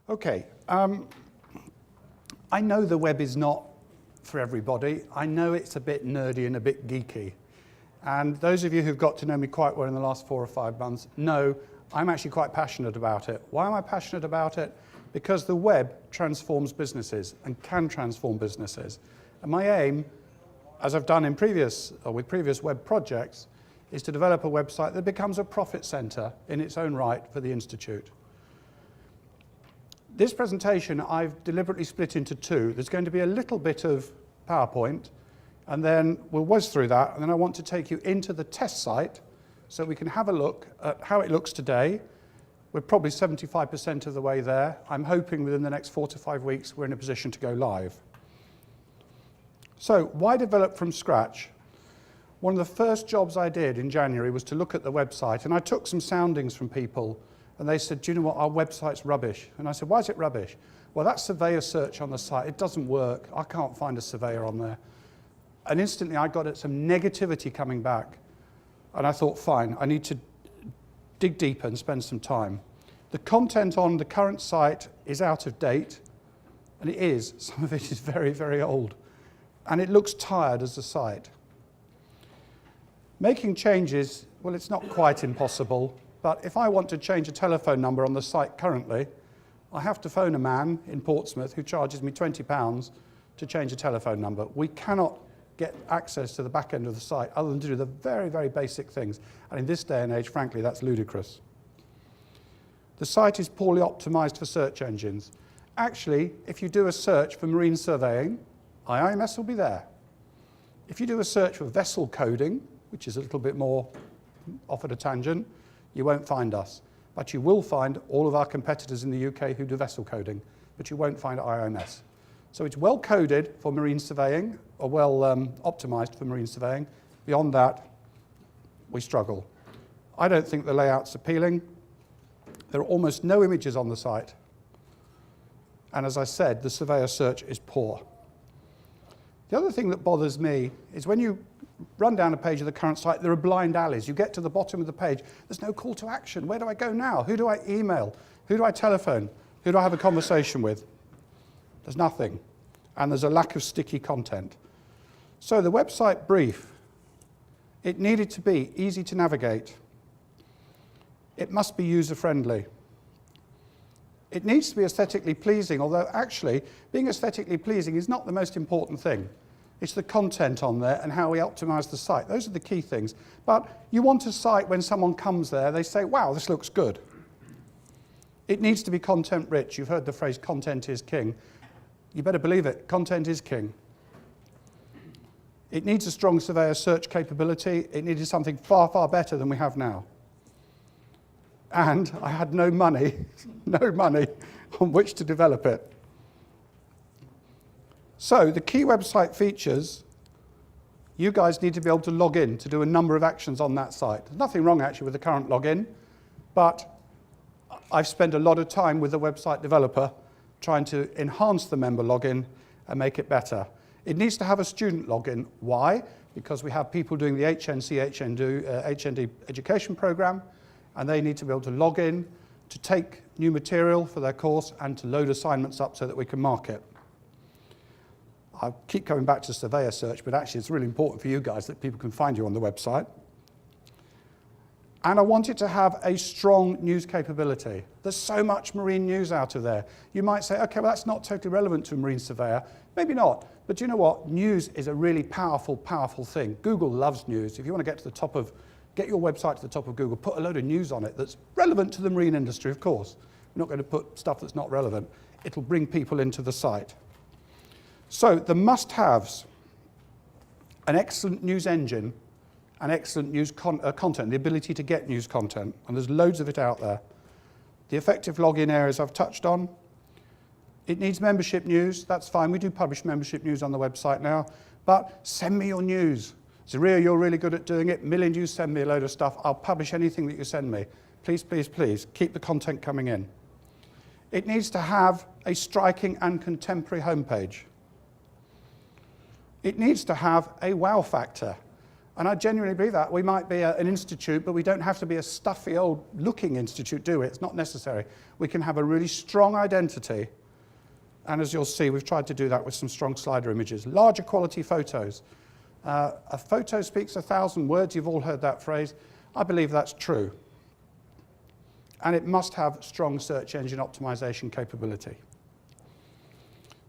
Okay, I know the web is not for everybody. I know it's a bit nerdy and a bit geeky. And those of you who've got to know me quite well in the last 4 or 5 months know I'm actually quite passionate about it. Why am I passionate about it? Because the web transforms businesses and can transform businesses. And my aim, as I've done with previous web projects, is to develop a website that becomes a profit center in its own right for the Institute. This presentation I've deliberately split into 2. There's going to be a little bit of PowerPoint, and then we'll whiz through that, and then I want to take you into the test site so we can have a look at how it looks today. We're probably 75% of the way there. I'm hoping within the next 4 to 5 weeks we're in a position to go live. So why develop from scratch? One of the first jobs I did in January was to look at the website, and I took some soundings from people, and they said, do you know what, our website's rubbish. And I said, why is it rubbish? Well, that surveyor search on the site, it doesn't work. I can't find a surveyor on there. And instantly I got some negativity coming back. And I thought, fine, I need to dig deeper and spend some time. The content on the current site is out of date, and it is. Some of it is very, very old. And it looks tired as a site. Making changes, well, it's not quite impossible, but if I want to change a telephone number on the site currently, I have to phone a man in Portsmouth who charges me £20 to change a telephone number. We cannot get access to the back end of the site other than to do the very, very basic things. And in this day and age, frankly, that's ludicrous. The site is poorly optimized for search engines. Actually, if you do a search for marine surveying, IIMS will be there. If you do a search for vessel coding, which is a little bit more off at a tangent, you won't find us. But you will find all of our competitors in the UK who do vessel coding, but you won't find IIMS. So it's well coded for marine surveying, or well optimized for marine surveying. Beyond that, we struggle. I don't think the layout's appealing. There are almost no images on the site. And as I said, the surveyor search is poor. The other thing that bothers me is when you run down a page of the current site, there are blind alleys. You get to the bottom of the page, there's no call to action. Where do I go now? Who do I email? Who do I telephone? Who do I have a conversation with? There's nothing. And there's a lack of sticky content. So the website brief, it needed to be easy to navigate. It must be user-friendly. It needs to be aesthetically pleasing, although actually being aesthetically pleasing is not the most important thing. It's the content on there and how we optimize the site. Those are the key things. But you want a site when someone comes there, they say, wow, this looks good. It needs to be content rich. You've heard the phrase content is king. You better believe it, content is king. It needs a strong surveyor search capability. It needed something far, far better than we have now. And I had no money on which to develop it. So the key website features, you guys need to be able to log in to do a number of actions on that site. There's nothing wrong actually with the current login, but I've spent a lot of time with the website developer trying to enhance the member login and make it better. It needs to have a student login. Why? Because we have people doing the HND education program, and they need to be able to log in, to take new material for their course, and to load assignments up so that we can mark it. I keep coming back to surveyor search, but actually it's really important for you guys that people can find you on the website. And I want it to have a strong news capability. There's so much marine news out of there. You might say, okay, well, that's not totally relevant to a marine surveyor. Maybe not, but you know what? News is a really powerful, powerful thing. Google loves news. If you want to get your website to the top of Google, put a load of news on it that's relevant to the marine industry, of course. We're not going to put stuff that's not relevant. It'll bring people into the site. So the must-haves, an excellent news engine, and excellent news content, the ability to get news content, and there's loads of it out there. The effective login areas I've touched on. It needs membership news, that's fine. We do publish membership news on the website now, but send me your news. Zaria, you're really good at doing it. Million, you send me a load of stuff. I'll publish anything that you send me. Please, please, please, keep the content coming in. It needs to have a striking and contemporary homepage. It needs to have a wow factor. And I genuinely believe that. We might be an institute, but we don't have to be a stuffy old looking institute, do we? It's not necessary. We can have a really strong identity. And as you'll see, we've tried to do that with some strong slider images. Larger quality photos. A photo speaks 1,000 words. You've all heard that phrase. I believe that's true. And it must have strong search engine optimization capability.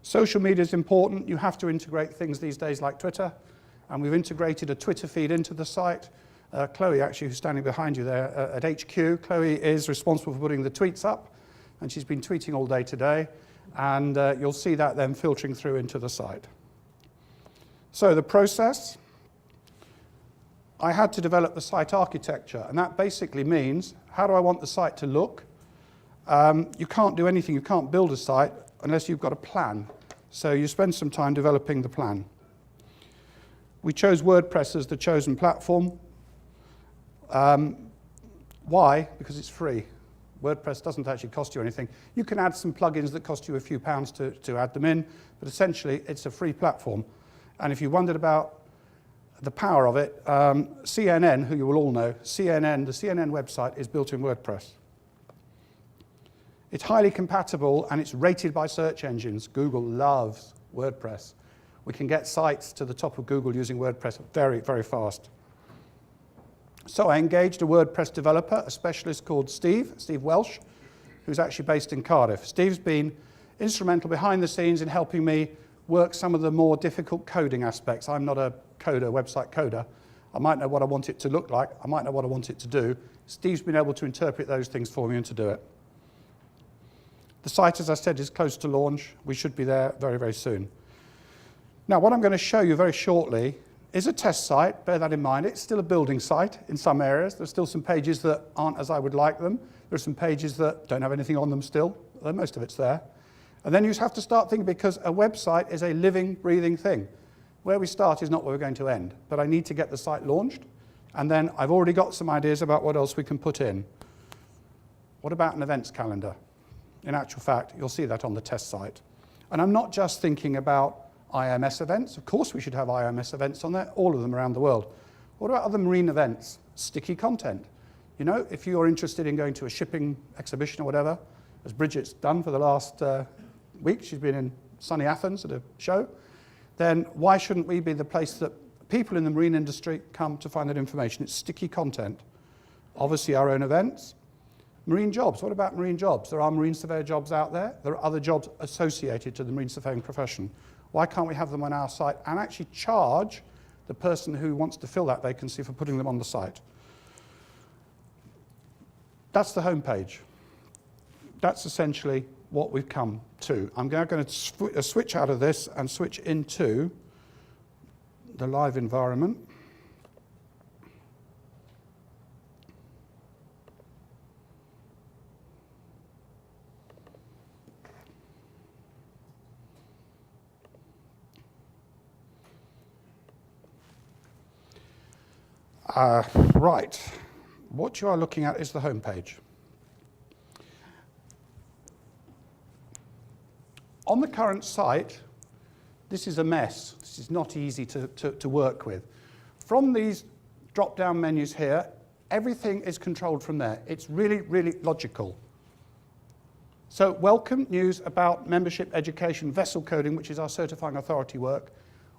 Social media is important. You have to integrate things these days like Twitter. And we've integrated a Twitter feed into the site. Chloe, actually, who's standing behind you there at HQ, Chloe is responsible for putting the tweets up. And she's been tweeting all day today. And you'll see that then filtering through into the site. So the process, I had to develop the site architecture, and that basically means, how do I want the site to look? You can't do anything, you can't build a site unless you've got a plan. So you spend some time developing the plan. We chose WordPress as the chosen platform. Why? Because it's free. WordPress doesn't actually cost you anything. You can add some plugins that cost you a few pounds to add them in, but essentially it's a free platform. And if you wondered about the power of it, CNN, who you will all know, the CNN website is built in WordPress. It's highly compatible and it's rated by search engines. Google loves WordPress. We can get sites to the top of Google using WordPress very, very fast. So I engaged a WordPress developer, a specialist called Steve Welsh, who's actually based in Cardiff. Steve's been instrumental behind the scenes in helping me work some of the more difficult coding aspects. I'm not a coder, website coder. I might know what I want it to look like. I might know what I want it to do. Steve's been able to interpret those things for me and to do it. The site, as I said, is close to launch. We should be there very, very soon. Now, what I'm going to show you very shortly is a test site. Bear that in mind. It's still a building site in some areas. There's still some pages that aren't as I would like them. There are some pages that don't have anything on them still, although most of it's there. And then you have to start thinking, because a website is a living, breathing thing. Where we start is not where we're going to end. But I need to get the site launched. And then I've already got some ideas about what else we can put in. What about an events calendar? In actual fact, you'll see that on the test site. And I'm not just thinking about IIMS events. Of course we should have IIMS events on there, all of them around the world. What about other marine events? Sticky content. You know, if you're interested in going to a shipping exhibition or whatever, as Bridget's done for the last week, she's been in sunny Athens at a show, then why shouldn't we be the place that people in the marine industry come to find that information? It's sticky content. Obviously our own events. Marine jobs. What about marine jobs? There are marine surveyor jobs out there. There are other jobs associated to the marine surveying profession. Why can't we have them on our site and actually charge the person who wants to fill that vacancy for putting them on the site? That's the homepage. That's essentially what we've come to. I'm now going to switch out of this and switch into the live environment. Right, what you are looking at is the homepage. On the current site, this is a mess. This is not easy to work with. From these drop-down menus here, everything is controlled from there. It's really, really logical. So welcome, news about membership, education, vessel coding, which is our certifying authority work.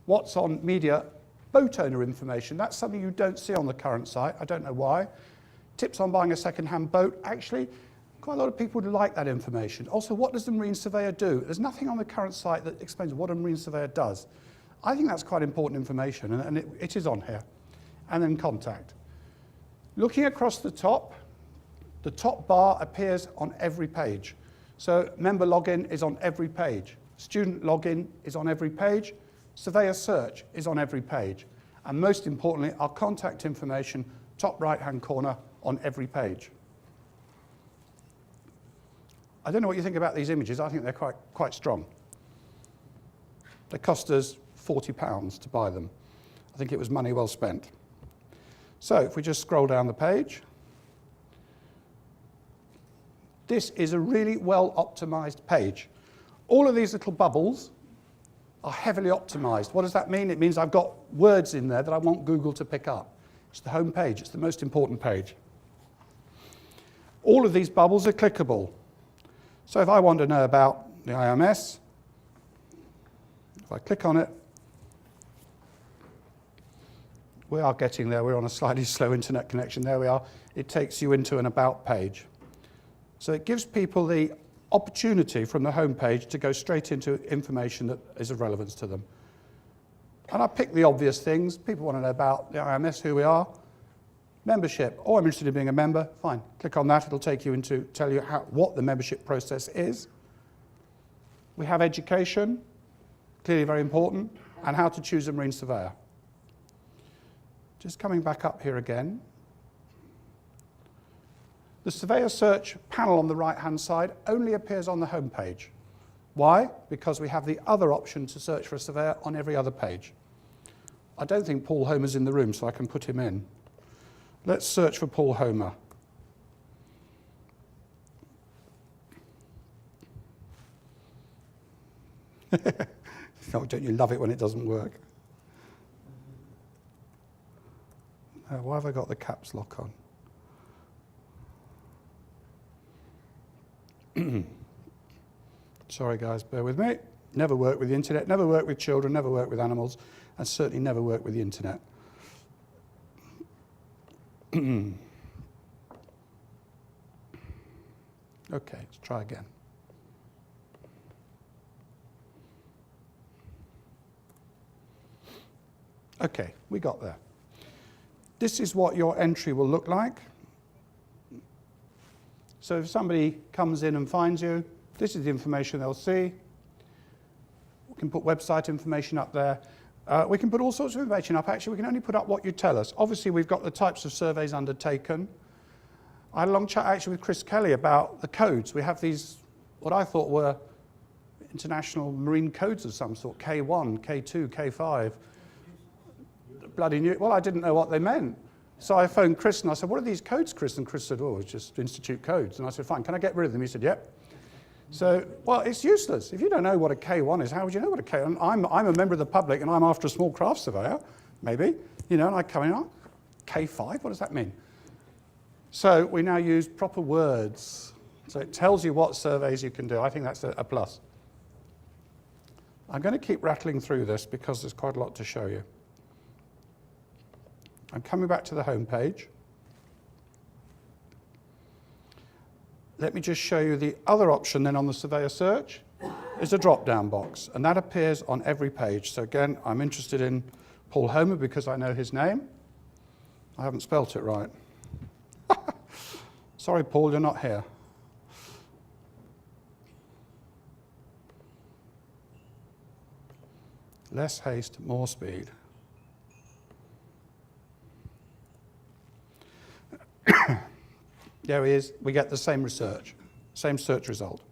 What's on media? Boat owner information. That's something you don't see on the current site. I don't know why. Tips on buying a second-hand boat. Actually, quite a lot of people would like that information. Also, what does the marine surveyor do? There's nothing on the current site that explains what a marine surveyor does. I think that's quite important information, and it is on here. And then contact. Looking across the top bar appears on every page. So member login is on every page. Student login is on every page. Surveyor search is on every page. And most importantly, our contact information, top right-hand corner on every page. I don't know what you think about these images. I think they're quite strong. They cost us £40 to buy them. I think it was money well spent. So if we just scroll down the page, this is a really well-optimized page. All of these little bubbles are heavily optimized. What does that mean? It means I've got words in there that I want Google to pick up. It's the home page. It's the most important page. All of these bubbles are clickable. So if I want to know about the IIMS, if I click on it, we are getting there. We're on a slightly slow internet connection. There we are. It takes you into an about page. So it gives people the opportunity from the home page to go straight into information that is of relevance to them. And I pick the obvious things. People want to know about the IIMS, who we are. Membership. Oh, I'm interested in being a member. Fine. Click on that. It'll take you into, tell you what the membership process is. We have education, clearly very important, and how to choose a marine surveyor. Just coming back up here again. The surveyor search panel on the right-hand side only appears on the home page. Why? Because we have the other option to search for a surveyor on every other page. I don't think Paul Homer's in the room, so I can put him in. Let's search for Paul Homer. Oh, don't you love it when it doesn't work? Why have I got the caps lock on? Sorry guys, bear with me. Never work with the internet, never work with children, never work with animals, and certainly never work with the internet. Okay, let's try again. Okay, we got there. This is what your entry will look like. So if somebody comes in and finds you, this is the information they'll see. We can put website information up there. We can put all sorts of information up. Actually, we can only put up what you tell us. Obviously, we've got the types of surveys undertaken. I had a long chat actually with Chris Kelly about the codes. We have these, what I thought were international marine codes of some sort, K1, K2, K5. Bloody new. Well, I didn't know what they meant. So I phoned Chris and I said, what are these codes, Chris? And Chris said, oh, it's just institute codes. And I said, fine, can I get rid of them? He said, yep. So, well, it's useless. If you don't know what a K1 is, how would you know what a K1 is? I'm a member of the public and I'm after a small craft surveyor, maybe, you know, and I come in, oh, K5, what does that mean? So we now use proper words. So it tells you what surveys you can do. I think that's a plus. I'm going to keep rattling through this because there's quite a lot to show you. I'm coming back to the home page. Let me just show you the other option then on the surveyor search is a drop-down box, and that appears on every page. So again, I'm interested in Paul Homer because I know his name. I haven't spelt it right. Sorry, Paul, you're not here. Less haste, more speed. There he is. We get the same research, same search result.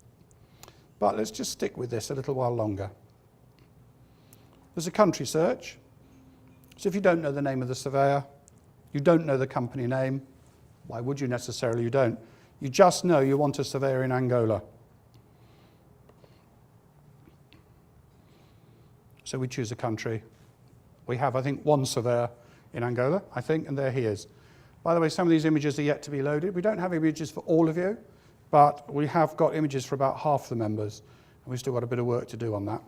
But let's just stick with this a little while longer. There's a country search. So if you don't know the name of the surveyor, you don't know the company name, why would you necessarily? You don't. You just know you want a surveyor in Angola. So we choose a country. We have, I think, one surveyor in Angola, I think, and there he is. By the way, some of these images are yet to be loaded. We don't have images for all of you, but we have got images for about half the members, and we've still got a bit of work to do on that.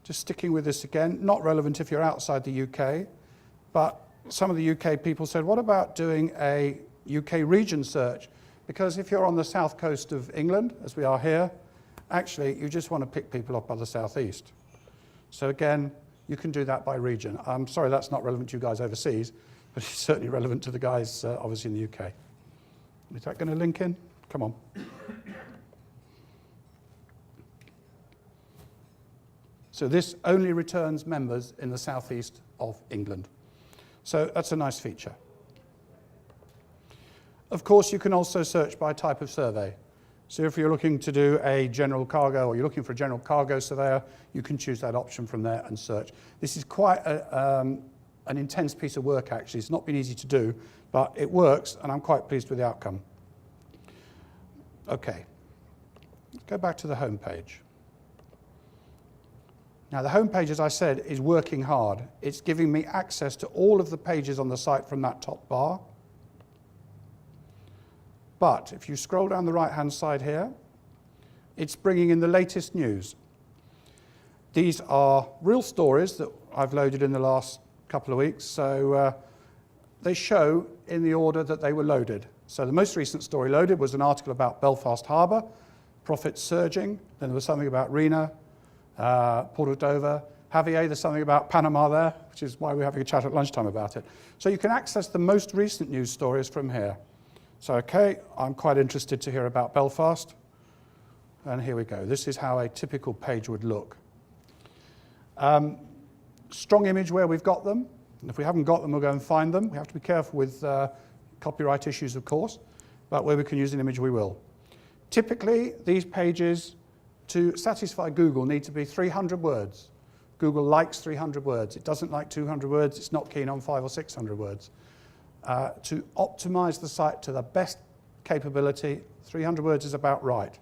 Just sticking with this again, not relevant if you're outside the UK, but some of the UK people said, what about doing a UK region search? Because if you're on the south coast of England, as we are here, actually you just want to pick people up by the southeast. So again, you can do that by region. I'm sorry that's not relevant to you guys overseas, but it's certainly relevant to the guys obviously in the UK. Is that going to link in? Come on. So this only returns members in the southeast of England. So that's a nice feature. Of course, you can also search by type of survey. So if you're looking to do a general cargo or you're looking for a general cargo surveyor, you can choose that option from there and search. This is quite an intense piece of work, actually. It's not been easy to do, but it works, and I'm quite pleased with the outcome. Okay, let's go back to the home page. Now, the home page, as I said, is working hard. It's giving me access to all of the pages on the site from that top bar. But if you scroll down the right-hand side here, it's bringing in the latest news. These are real stories that I've loaded in the last couple of weeks, so they show in the order that they were loaded. So the most recent story loaded was an article about Belfast Harbour, profits surging. Then there was something about Rena, Port of Dover, Javier. There's something about Panama there, which is why we're having a chat at lunchtime about it. So you can access the most recent news stories from here. So, okay, I'm quite interested to hear about Belfast. And here we go. This is how a typical page would look. Strong image where we've got them. And if we haven't got them, we'll go and find them. We have to be careful with copyright issues, of course, but where we can use an image, we will. Typically, these pages, to satisfy Google, need to be 300 words. Google likes 300 words. It doesn't like 200 words. It's not keen on 500 or 600 words. To optimize the site to the best capability, 300 words is about right.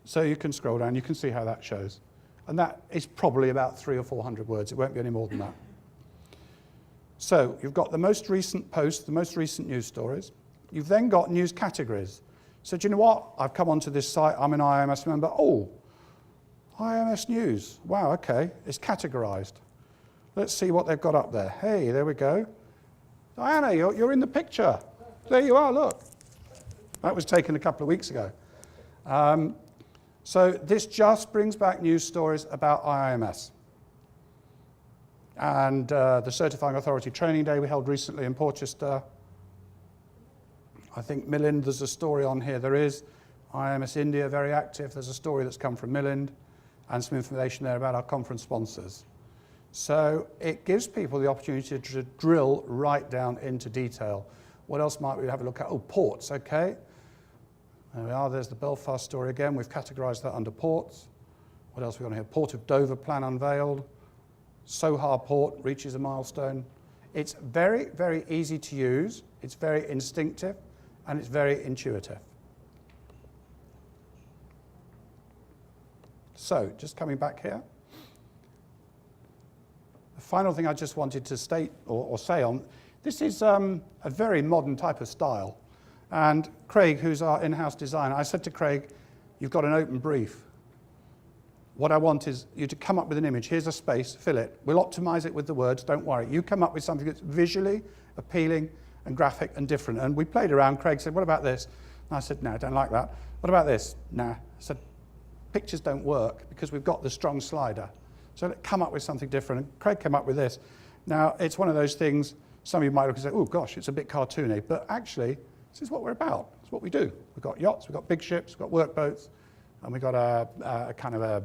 So you can scroll down, you can see how that shows. And that is probably about 300 or 400 words. It won't be any more than that. So you've got the most recent posts, the most recent news stories. You've then got news categories. So do you know what? I've come onto this site, I'm an IIMS member. Oh, IIMS news. Wow, okay, it's categorized. Let's see what they've got up there. Hey, there we go. Diana, you're in the picture. There you are, look. That was taken a couple of weeks ago. So this just brings back news stories about IIMS. And the Certifying Authority Training Day we held recently in Portchester. I think Milland, there's a story on here. There is. IIMS India, very active. There's a story that's come from Milland and some information there about our conference sponsors. So it gives people the opportunity to drill right down into detail. What else might we have a look at? Oh, ports, okay. There we are, there's the Belfast story again. We've categorized that under ports. What else have we got here? Port of Dover plan unveiled. Sohar Port reaches a milestone. It's very, very easy to use. It's very instinctive, and it's very intuitive. So, just coming back here. The final thing I just wanted to state or say on, this is a very modern type of style. And Craig, who's our in-house designer, I said to Craig, you've got an open brief. What I want is you to come up with an image. Here's a space, fill it. We'll optimize it with the words, don't worry. You come up with something that's visually appealing and graphic and different. And we played around. Craig said, what about this? And I said, no, I don't like that. What about this? Nah. I said, pictures don't work because we've got the strong slider. So let's come up with something different. And Craig came up with this. Now, it's one of those things, some of you might look and say, oh gosh, it's a bit cartoony. But actually, this is what we're about. It's what we do. We've got yachts, we've got big ships, we've got workboats, and we've got a kind of a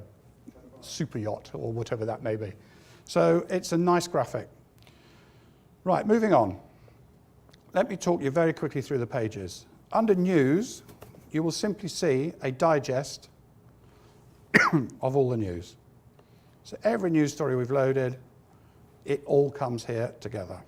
super yacht or whatever that may be. So it's a nice graphic. Right, moving on. Let me talk you very quickly through the pages. Under news, you will simply see a digest of all the news. So every news story we've loaded, it all comes here together.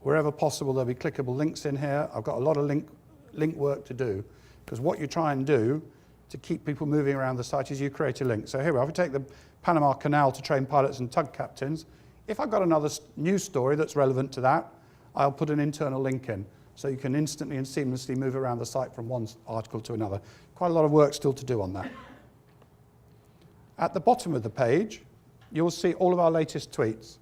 Wherever possible, there'll be clickable links in here. I've got a lot of link work to do, because what you try and do to keep people moving around the site is you create a link. So here we are. If we take the Panama Canal to train pilots and tug captains, if I've got another news story that's relevant to that, I'll put an internal link in. So you can instantly and seamlessly move around the site from one article to another. Quite a lot of work still to do on that. At the bottom of the page, you'll see all of our latest tweets.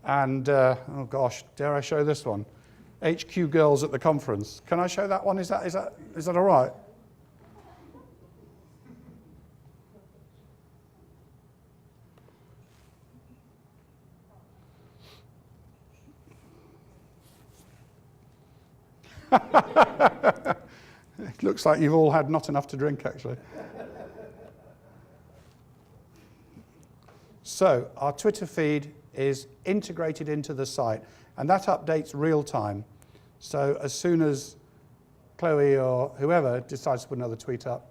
And, oh gosh, dare I show this one? HQ girls at the conference. Can I show that one? Is that all right? It looks like you've all had not enough to drink, actually. So our Twitter feed is integrated into the site, and that updates real time. So as soon as Chloe or whoever decides to put another tweet up,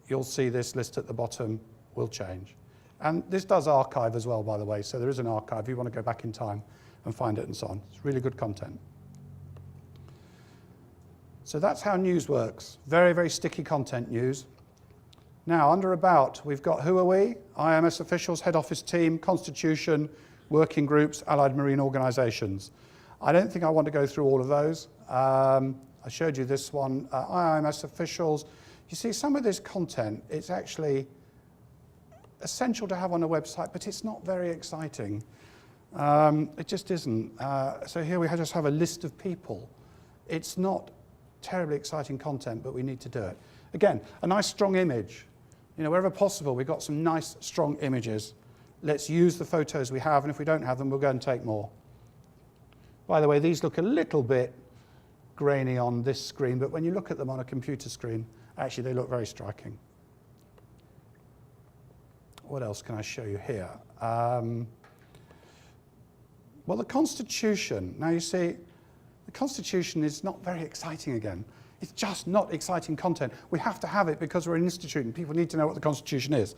you'll see this list at the bottom will change. And this does archive as well, by the way, so there is an archive if you want to go back in time and find it and so on. It's really good content. So that's how news works. Very, very sticky content news. Now, under About, we've got who are we? IIMS officials, head office team, constitution, working groups, allied marine organisations. I don't think I want to go through all of those. I showed you this one, IIMS officials. You see, some of this content, it's actually essential to have on a website, but it's not very exciting. It just isn't. So here we just have a list of people. It's not terribly exciting content, but we need to do it. Again, a nice strong image. You know, wherever possible, we've got some nice strong images. Let's use the photos we have, and if we don't have them, we'll go and take more. By the way, these look a little bit grainy on this screen, but when you look at them on a computer screen, actually they look very striking. What else can I show you here? Well, the Constitution. Now you see, the Constitution is not very exciting again. It's just not exciting content. We have to have it because we're an institute and people need to know what the Constitution is.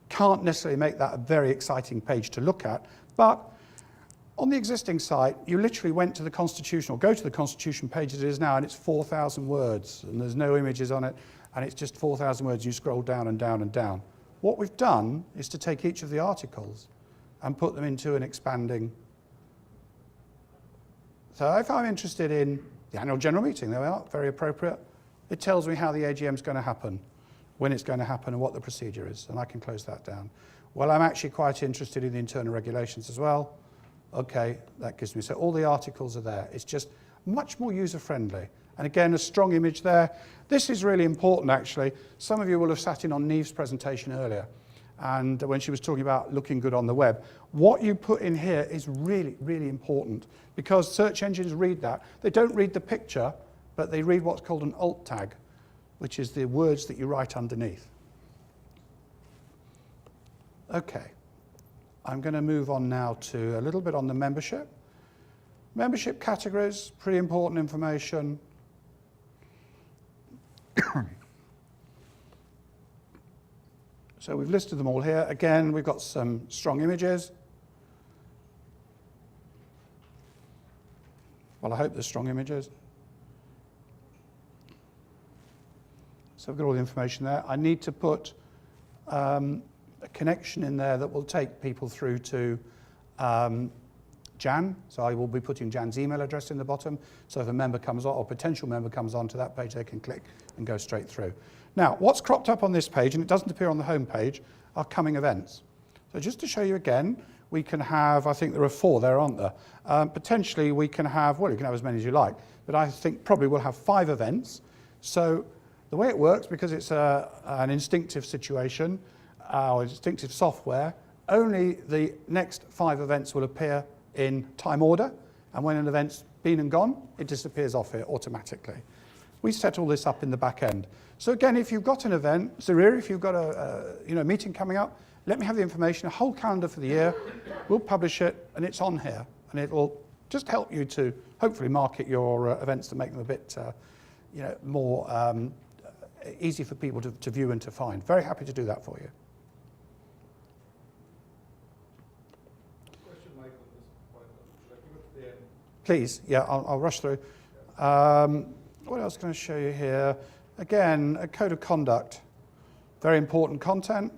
Can't necessarily make that a very exciting page to look at, but on the existing site, you literally went to the Constitution, or go to the Constitution page as it is now, and it's 4,000 words, and there's no images on it, and it's just 4,000 words. You scroll down and down and down. What we've done is to take each of the articles and put them into an expanding. So if I'm interested in the annual general meeting, there we are, very appropriate. It tells me how the AGM is going to happen, when it's going to happen, and what the procedure is, and I can close that down. Well, I'm actually quite interested in the internal regulations as well. Okay, that gives me, so all the articles are there. It's just much more user-friendly. And again, a strong image there. This is really important, actually. Some of you will have sat in on Neve's presentation earlier, and when she was talking about looking good on the web. What you put in here is really, really important, because search engines read that. They don't read the picture, but they read what's called an alt tag, which is the words that you write underneath. Okay. I'm going to move on now to a little bit on the membership. Membership categories, pretty important information. So we've listed them all here. Again, we've got some strong images. Well, I hope there's strong images. So we've got all the information there. I need to put a connection in there that will take people through to Jan. So I will be putting Jan's email address in the bottom. So if a member comes on, or potential member comes onto that page, they can click and go straight through. Now, what's cropped up on this page, and it doesn't appear on the home page, are coming events. So just to show you again, we can have, I think there are 4 there, aren't there? Potentially we can have, well, you can have as many as you like, but I think probably we'll have 5 events. So the way it works, because it's an instinctive situation, or instinctive software, only the next 5 events will appear in time order, and when an event's been and gone, it disappears off here automatically. We set all this up in the back end. So again, if you've got an event, Zarir, if you've got a meeting coming up, let me have the information, a whole calendar for the year, we'll publish it, and it's on here, and it will just help you to hopefully market your events to make them a bit more easy for people to view and to find. Very happy to do that for you. Question, Mike, on this point. Should I give it to the end? Please, yeah, I'll rush through. What else can I show you here? Again, a code of conduct. Very important content.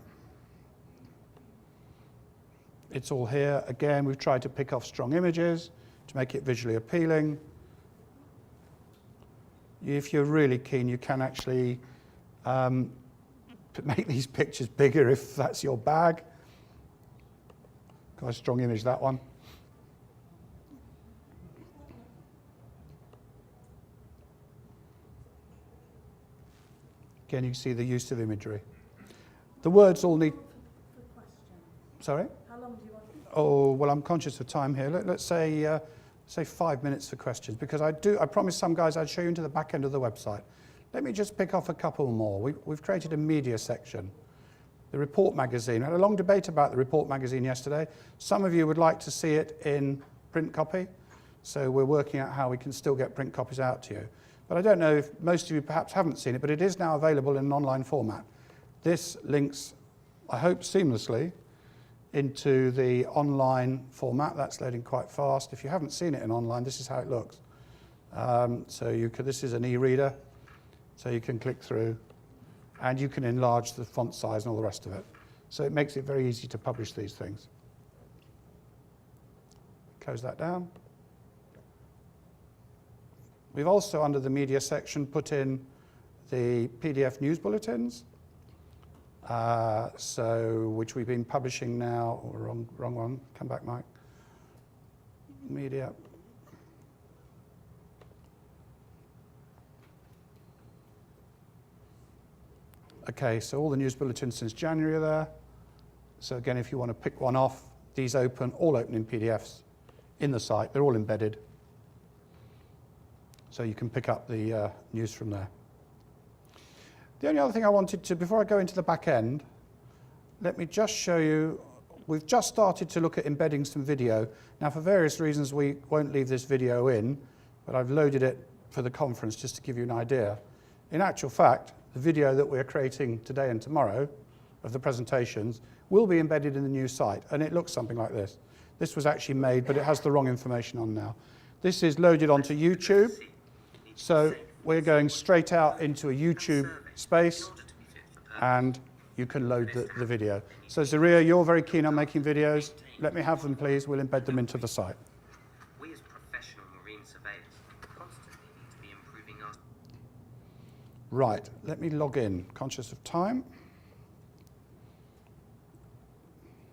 It's all here. Again, we've tried to pick off strong images to make it visually appealing. If you're really keen, you can actually make these pictures bigger if that's your bag. Got a strong image, that one. Again, you can see the use of imagery. The words all need... Sorry? How long do you want it? Oh, well, I'm conscious of time here. Let's say 5 minutes for questions, because I promised some guys I'd show you into the back end of the website. Let me just pick off a couple more. We've created a media section. The report magazine. I had a long debate about the report magazine yesterday. Some of you would like to see it in print copy, so we're working out how we can still get print copies out to you. But I don't know if most of you perhaps haven't seen it, but it is now available in an online format. This links, I hope, seamlessly into the online format. That's loading quite fast. If you haven't seen it in online, this is how it looks. So this is an e-reader, so you can click through and you can enlarge the font size and all the rest of it. So it makes it very easy to publish these things. Close that down. We've also, under the media section, put in the PDF news bulletins, which we've been publishing now. Oh, wrong one. Come back, Mike. Media. Okay, so all the news bulletins since January are there. So again, if you want to pick one off, these all open in PDFs in the site. They're all embedded. So you can pick up the news from there. The only other thing I wanted to, before I go into the back end, let me just show you, we've just started to look at embedding some video. Now, for various reasons, we won't leave this video in, but I've loaded it for the conference just to give you an idea. In actual fact, the video that we're creating today and tomorrow of the presentations will be embedded in the new site, and it looks something like this. This was actually made, but it has the wrong information on now. This is loaded onto YouTube, so we're going straight out into a YouTube space, and you can load the video. So Zaria, you're very keen on making videos. Let me have them, please. We'll embed them into the site. We as professional marine surveyors constantly need to be improving our... Right, let me log in, conscious of time.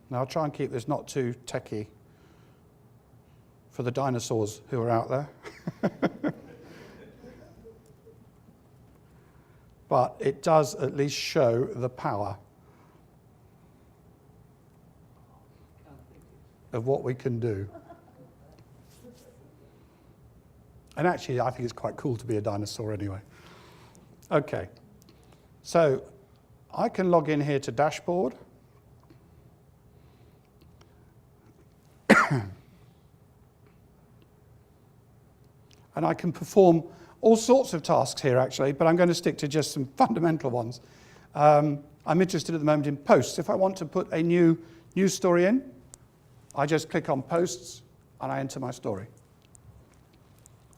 Now I'll try and keep this not too techy for the dinosaurs who are out there. But it does at least show the power of what we can do. And actually, I think it's quite cool to be a dinosaur anyway. Okay, so I can log in here to dashboard. And I can perform all sorts of tasks here, actually, but I'm going to stick to just some fundamental ones. I'm interested at the moment in posts. If I want to put a new news story in, I just click on posts and I enter my story.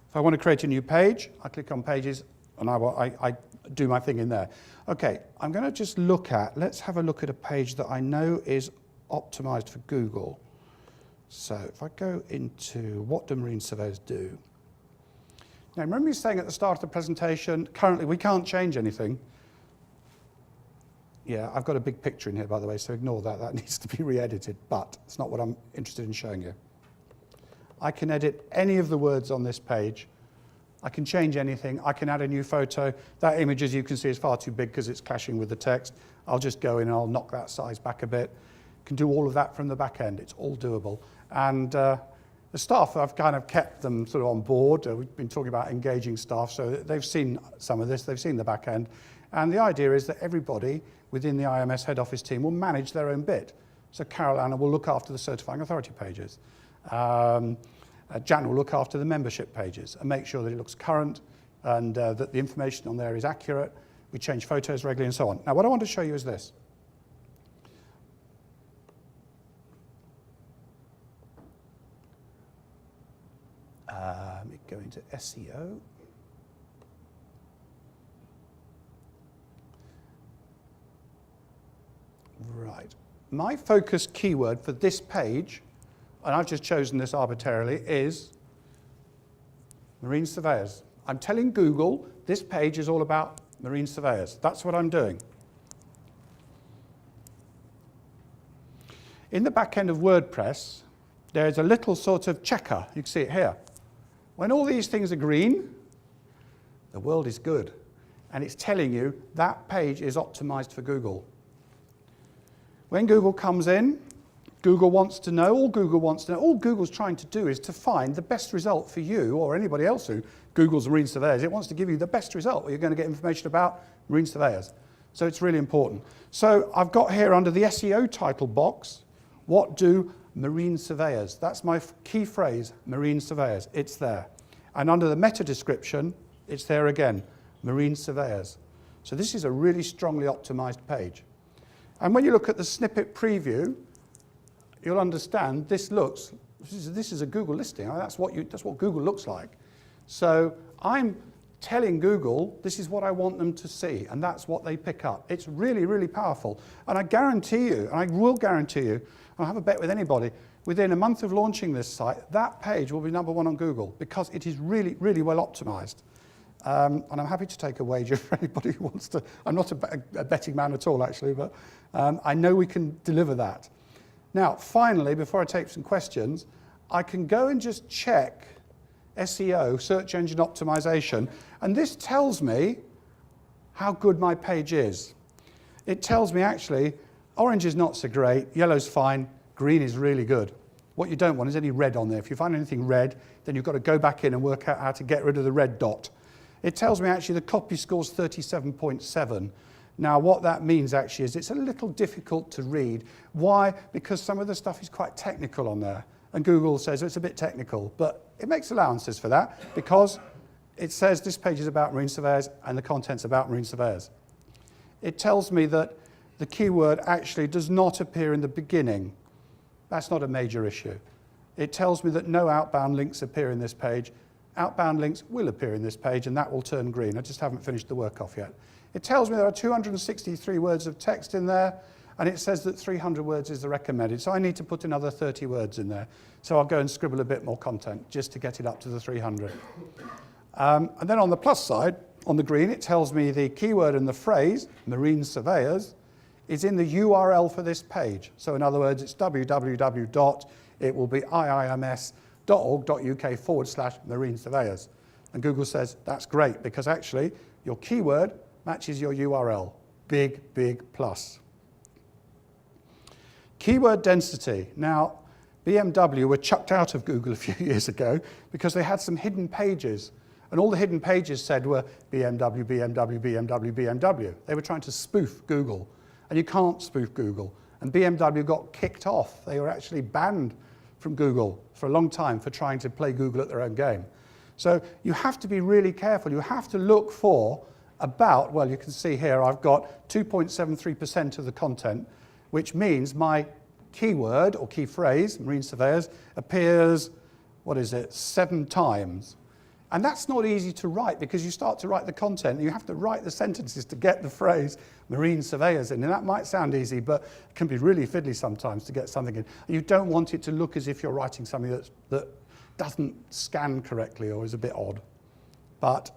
If I want to create a new page, I click on pages and I do my thing in there. Okay, I'm going to just let's have a look at a page that I know is optimized for Google. So if I go into what do marine surveyors do? Now, remember me saying at the start of the presentation, currently we can't change anything. Yeah, I've got a big picture in here, by the way, so ignore that. That needs to be re-edited, but it's not what I'm interested in showing you. I can edit any of the words on this page. I can change anything. I can add a new photo. That image, as you can see, is far too big because it's clashing with the text. I'll just go in and I'll knock that size back a bit. Can do all of that from the back end. It's all doable. And the staff, I've kind of kept them sort of on board. We've been talking about engaging staff, so they've seen some of this. They've seen the back end. And the idea is that everybody within the IIMS head office team will manage their own bit. So Carol Anna will look after the certifying authority pages. Jan will look after the membership pages and make sure that it looks current and that the information on there is accurate. We change photos regularly and so on. Now, what I want to show you is this. Let me go into SEO. Right. My focus keyword for this page, and I've just chosen this arbitrarily, is marine surveyors. I'm telling Google this page is all about marine surveyors. That's what I'm doing. In the back end of WordPress, there's a little sort of checker. You can see it here. When all these things are green, the world is good. And it's telling you that page is optimized for Google. When Google comes in, Google wants to know, all Google's trying to do is to find the best result for you or anybody else who Google's marine surveyors. It wants to give you the best result where you're going to get information about marine surveyors. So it's really important. So I've got here under the SEO title box, what do marine surveyors? That's my key phrase, marine surveyors. It's there. And under the meta description, it's there again, marine surveyors. So this is a really strongly optimized page. And when you look at the snippet preview, you'll understand this is a Google listing. I mean, that's what Google looks like. So I'm telling Google, this is what I want them to see, and that's what they pick up. It's really, really powerful. And I guarantee you, and I will guarantee you, I'll have a bet with anybody, within a month of launching this site, that page will be #1 on Google because it is really, really well optimized. And I'm happy to take a wager for anybody who wants to. I'm not a betting man at all, actually, but I know we can deliver that. Now, finally, before I take some questions, I can go and just check SEO, search engine optimization, and this tells me how good my page is. It tells me actually, orange is not so great, yellow's fine, green is really good. What you don't want is any red on there. If you find anything red, then you've got to go back in and work out how to get rid of the red dot. It tells me actually the copy score's 37.7. Now what that means actually is it's a little difficult to read. Why? Because some of the stuff is quite technical on there. And Google says it's a bit technical, but it makes allowances for that because it says this page is about marine surveyors and the content's about marine surveyors. It tells me that the keyword actually does not appear in the beginning. That's not a major issue. It tells me that no outbound links appear in this page. Outbound links will appear in this page and that will turn green. I just haven't finished the work off yet. It tells me there are 263 words of text in there and it says that 300 words is the recommended. So I need to put another 30 words in there. So I'll go and scribble a bit more content just to get it up to the 300. And then on the plus side, on the green, it tells me the keyword and the phrase, marine surveyors, is in the URL for this page. So in other words, it's www. It will be iims.org.uk/marine surveyors. And Google says, that's great, because actually your keyword matches your URL. Big, big plus. Keyword density. Now, BMW were chucked out of Google a few years ago because they had some hidden pages. And all the hidden pages said were BMW, BMW, BMW, BMW. They were trying to spoof Google. And you can't spoof Google. And BMW got kicked off. They were actually banned from Google for a long time for trying to play Google at their own game. So you have to be really careful. You have to look for about, well, you can see here, I've got 2.73% of the content, which means my keyword or key phrase, marine surveyors, appears, 7 times. And that's not easy to write because you start to write the content and you have to write the sentences to get the phrase marine surveyors in. And that might sound easy, but it can be really fiddly sometimes to get something in. And you don't want it to look as if you're writing something that doesn't scan correctly or is a bit odd. But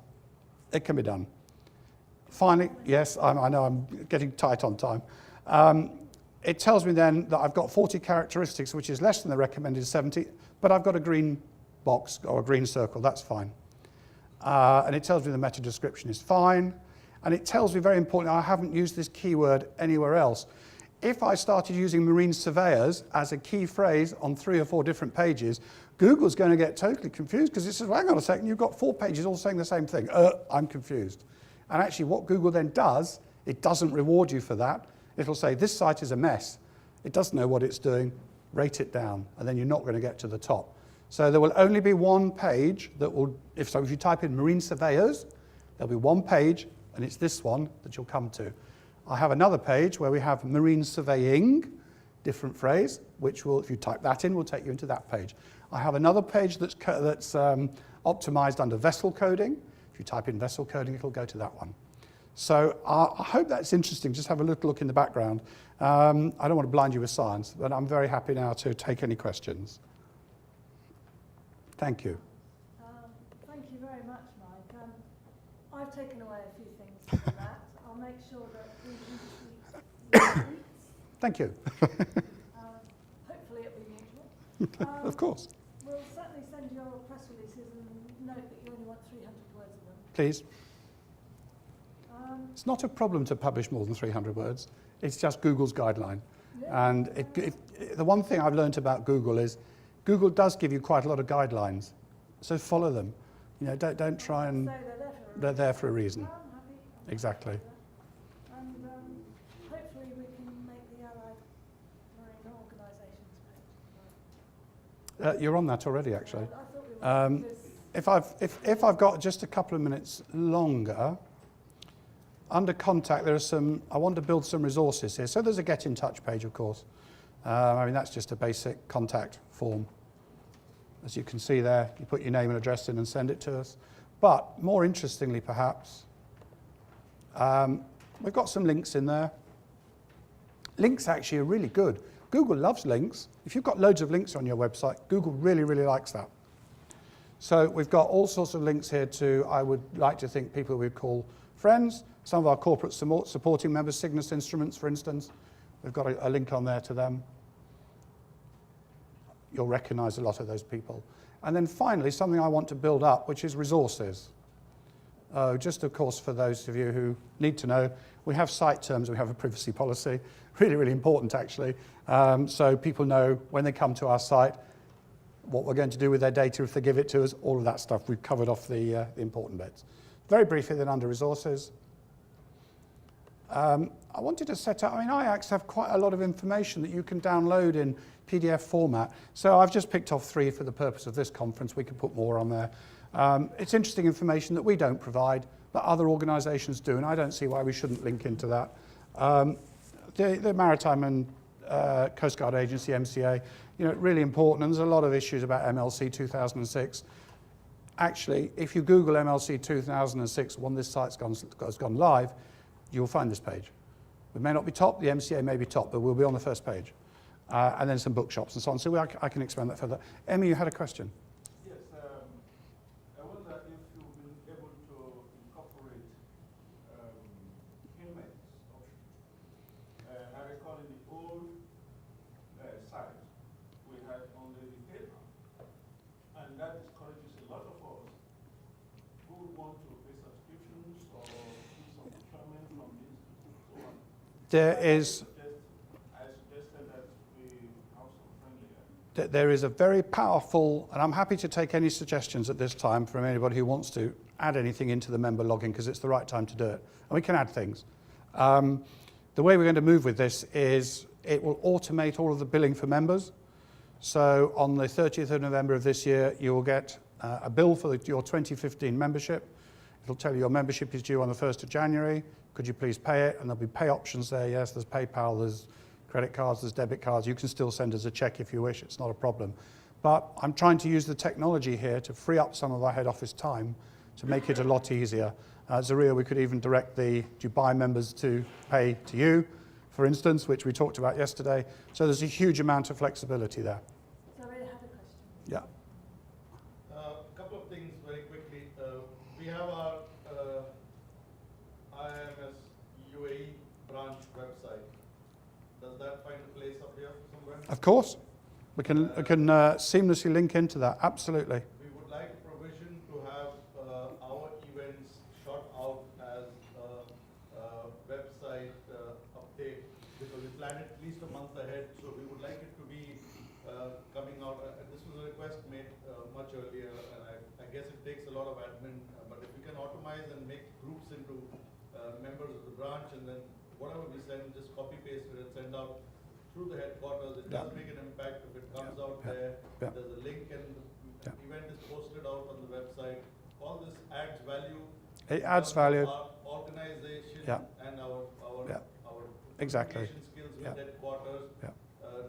it can be done. Finally, yes, I know I'm getting tight on time. It tells me then that I've got 40 characteristics, which is less than the recommended 70, but I've got a green box or a green circle, that's fine. And it tells me the meta description is fine. And it tells me, very importantly, I haven't used this keyword anywhere else. If I started using marine surveyors as a key phrase on 3 or 4 different pages, Google's going to get totally confused because it says, well, hang on a second, you've got 4 pages all saying the same thing. I'm confused. And actually what Google then does, it doesn't reward you for that. It'll say, this site is a mess. It doesn't know what it's doing. Rate it down. And then you're not going to get to the top. So there will only be one page that will, if you type in marine surveyors, there'll be one page, and it's this one that you'll come to. I have another page where we have marine surveying, different phrase, which will, if you type that in, will take you into that page. I have another page that's optimized under vessel coding. If you type in vessel coding, it'll go to that one. So I hope that's interesting. Just have a little look in the background. I don't want to blind you with science, but I'm very happy now to take any questions. Thank you. Thank you very much, Mike. I've taken away a few things from that. I'll make sure that we can see. Thank you. Hopefully it'll be mutual. Of course. We'll certainly send your press releases and note that you only want 300 words of them. Please. It's not a problem to publish more than 300 words. It's just Google's guideline. Yeah. And the one thing I've learned about Google is Google does give you quite a lot of guidelines. So follow them. You know, don't try and... So they're there for a reason. I'm happy. Exactly. And hopefully we can make the Allied Marine Organisations page. You're on that already, actually. I thought we were If I've got just a couple of minutes longer, under contact there are I want to build some resources here. So there's a get in touch page, of course. I mean, that's just a basic contact form. As you can see there, you put your name and address in and send it to us. But more interestingly, perhaps, we've got some links in there. Links actually are really good. Google loves links. If you've got loads of links on your website, Google really, really likes that. So we've got all sorts of links here to, I would like to think, people we'd call friends. Some of our corporate supporting members, Cygnus Instruments, for instance. We've got a link on there to them. You'll recognize a lot of those people. And then finally, something I want to build up, which is resources. Just, of course, for those of you who need to know, we have site terms, we have a privacy policy. Really, really important, actually. So people know when they come to our site what we're going to do with their data if they give it to us, all of that stuff. We've covered off the important bits. Very briefly, then, under resources. I wanted to set up, IIACs have quite a lot of information that you can download in PDF format. So I've just picked off 3 for the purpose of this conference. We could put more on there. It's interesting information that we don't provide, but other organisations do, and I don't see why we shouldn't link into that. The Maritime and Coast Guard Agency, MCA, really important, and there's a lot of issues about MLC 2006. Actually, if you Google MLC 2006 when this site's has gone live, you'll find this page. We may not be top, the MCA may be top, but we'll be on the first page. And then some bookshops and so on. So I can expand that further. Emmy, you had a question? Yes, I wonder if you've been able to incorporate payments option. I recall in the old site, we had only the paper, and that discourages a lot of us who would want to pay subscriptions or do some procurement from this and so on. There is a very powerful, and I'm happy to take any suggestions at this time from anybody who wants to add anything into the member login, because it's the right time to do it. And we can add things. The way we're going to move with this is it will automate all of the billing for members. So on the 30th of November of this year, you will get a bill for your 2015 membership. It'll tell you your membership is due on the 1st of January. Could you please pay it? And there'll be pay options there. Yes, there's PayPal, there's credit cards, there's debit cards. You can still send us a check if you wish. It's not a problem. But I'm trying to use the technology here to free up some of our head office time to make it a lot easier. Zaria, we could even direct the Dubai members to pay to you, for instance, which we talked about yesterday. So there's a huge amount of flexibility there. Zaria had a question. Yeah. A couple of things very quickly. We have our IIMS UAE branch website. Does that find a place up here somewhere? Of course. We can seamlessly link into that. Absolutely. We would like provision to have our events shot out as a website update, because we plan it at least a month ahead. So we would like it to be coming out. This was a request made much earlier, and I guess it takes a lot of admin. But if we can automate and make groups into members of the branch, and then whatever we send, just copy paste it and send out through the headquarters. It does make an impact if it comes out there. There's a link, and the event is posted out on the website. All this adds value. It adds value. Our organization and our exactly. communication skills with headquarters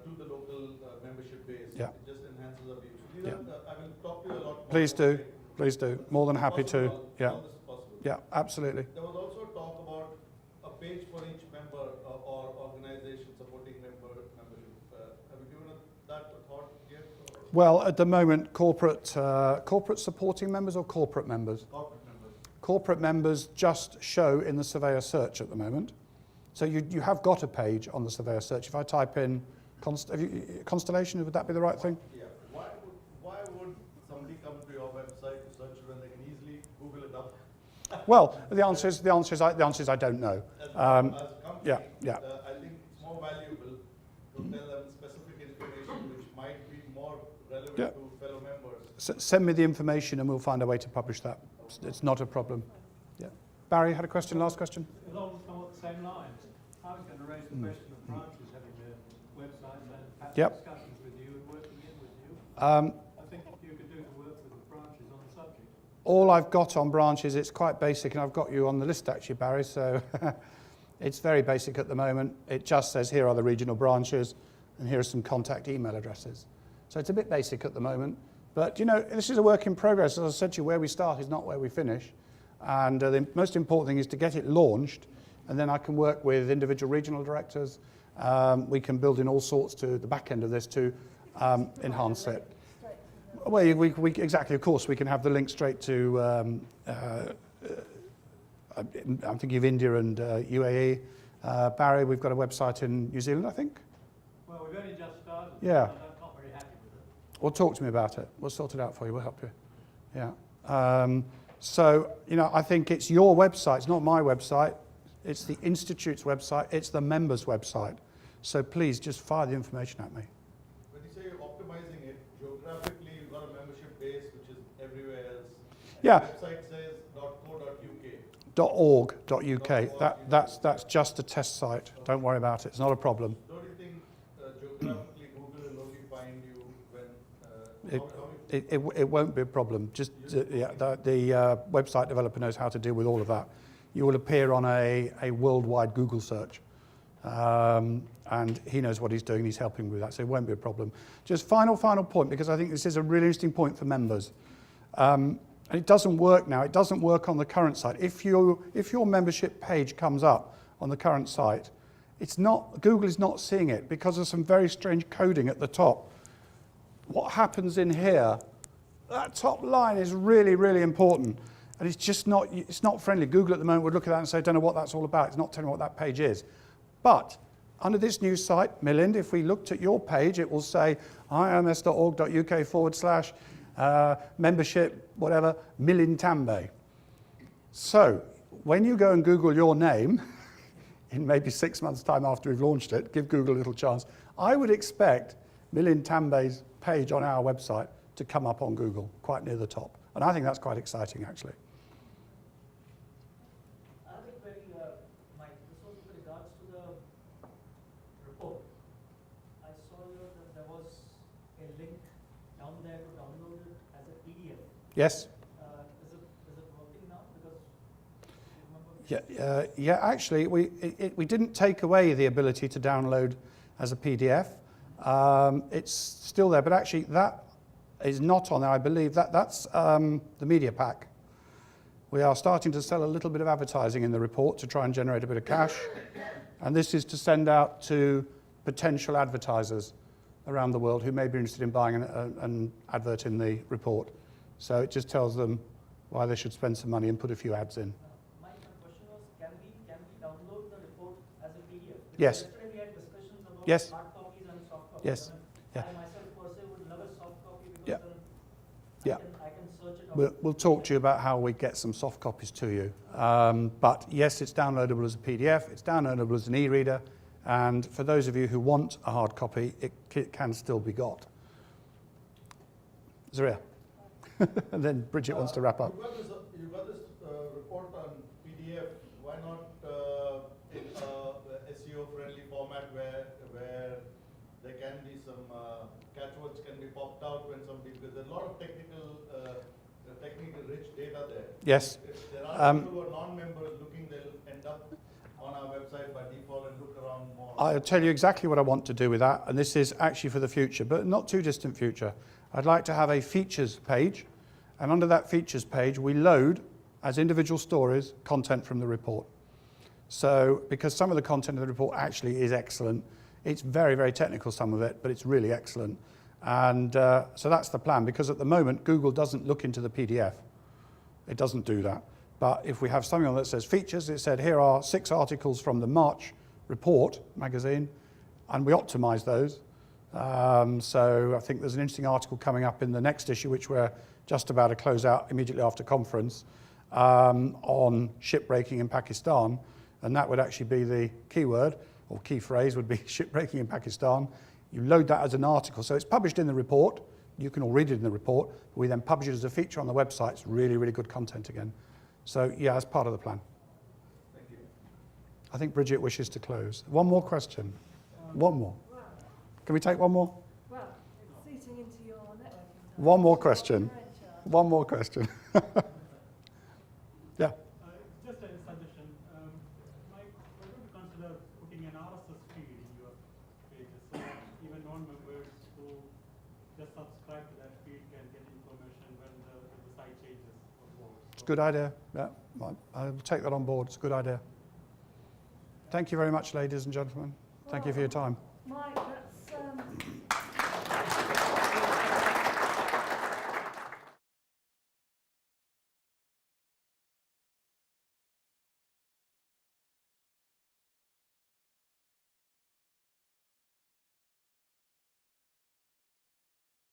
to the local membership base. It just enhances our view. So I will talk to you a lot more. Please do. Please do. More than happy to. All this is possible. Yeah, absolutely. There was also talk about a page for each member or organization supporting membership. Have you given that a thought yet? Well, at the moment, corporate supporting members or corporate members? Corporate members. Corporate members just show in the surveyor search at the moment. So you have got a page on the surveyor search. If I type in Constellation, would that be the right thing? Yeah. Why would somebody come to your website to search when they can easily Google it up? Well, the answer is I don't know. As a company, yeah. I think it's more valuable to tell them specific information which might be more relevant to fellow members. Send me the information and we'll find a way to publish that. It's not a problem. Yeah. Barry had a question. Last question. Along somewhat the same lines, I was going to raise the question of branches having their websites and perhaps discussions with you and working in with you. I think you could do the work with the branches on the subject. All I've got on branches, it's quite basic, and I've got you on the list actually, Barry, so it's very basic at the moment. It just says here are the regional branches, and here are some contact email addresses. So it's a bit basic at the moment. But, you know, this is a work in progress. As I said to you, where we start is not where we finish. And the most important thing is to get it launched, and then I can work with individual regional directors. We can build in all sorts to the back end of this to enhance it. Well, exactly, of course, we can have the link straight to, I'm thinking of India and UAE. Barry, we've got a website in New Zealand, I think. Well, we've only just started. Yeah. I'm not very happy with it. Well, talk to me about it. We'll sort it out for you. We'll help you. Yeah. So, you know, I think it's your website. It's not my website. It's the Institute's website. It's the members' website. So please just fire the information at me. When you say you're optimizing it, geographically you've got a membership base which is everywhere else. And Yeah. the website says .org.uk. That's just a test site. Don't worry about it. It's not a problem. Don't you think geographically Google will only find you when It won't be a problem. Just the website developer knows how to deal with all of that. You will appear on a worldwide Google search, and he knows what he's doing. He's helping with that, so it won't be a problem. Just final point, because I think this is a really interesting point for members. And it doesn't work now. It doesn't work on the current site. If your membership page comes up on the current site, Google is not seeing it because of some very strange coding at the top. What happens in here, that top line is really, really important. And it's not friendly. Google at the moment would look at that and say, I don't know what that's all about. It's not telling me what that page is. But under this new site, Milind, if we looked at your page, it will say iims.org.uk/membership, whatever, Milind Tambe. So when you go and Google your name, in maybe 6 months' time after we've launched it, give Google a little chance, I would expect Milind Tambe's page on our website to come up on Google, quite near the top. And I think that's quite exciting, actually. I have a query, Mike. This was with regards to the report. I saw here that there was a link down there to download it as a PDF. Yes? Is it working now? Because remember. Yeah, actually, we didn't take away the ability to download as a PDF. It's still there, but actually that is not on there. I believe that's the media pack. We are starting to sell a little bit of advertising in the report to try and generate a bit of cash. And this is to send out to potential advertisers around the world who may be interested in buying an advert in the report. So it just tells them why they should spend some money and put a few ads in. My question was, can we download the report as a PDF? Because Yes. yesterday we had discussions about Yes. hard copies and soft copies. Yes. And Yeah. I myself per se would love a soft copy because Yeah. then Yeah. I can search it out. We'll talk to you about how we get some soft copies to you. But yes, it's downloadable as a PDF, it's downloadable as an e-reader, and for those of you who want a hard copy, it can still be got. Zaria. And then Bridget wants to wrap up. You got this report on PDF. Why not in SEO-friendly format where there can be some catchwords can be popped out when somebody, because there's a lot of technical rich data there. Yes. If there are people who are non-members looking, they'll end up on our website by default and look around more. I'll tell you exactly what I want to do with that, and this is actually for the future, but not too distant future. I'd like to have a features page, and under that features page, we load, as individual stories, content from the report. So, because some of the content of the report actually is excellent, it's very, very technical, some of it, but it's really excellent. And so that's the plan, because at the moment, Google doesn't look into the PDF. It doesn't do that. But if we have something on that says features, it said here are 6 articles from the March report magazine, and we optimize those. So I think there's an interesting article coming up in the next issue, which we're just about to close out immediately after conference, on shipbreaking in Pakistan. And that would actually be the keyword, or key phrase would be shipbreaking in Pakistan. You load that as an article. So it's published in the report. You can all read it in the report. We then publish it as a feature on the website. It's really, really good content again. So yeah, that's part of the plan. Thank you. I think Bridget wishes to close. One more question. One more. Well, Can we take one more? well, it's eating into your networking. One more question. You're in charge. One more question. Yeah. Just a suggestion. Mike, why don't you consider putting an RSS feed in your pages so that even non-members who just subscribe subscribe to that feed can get information when the site changes on board. It's a good idea. Yeah, I'll take that on board. It's a good idea. Thank you very much, ladies and gentlemen. Thank you for your time. Mike,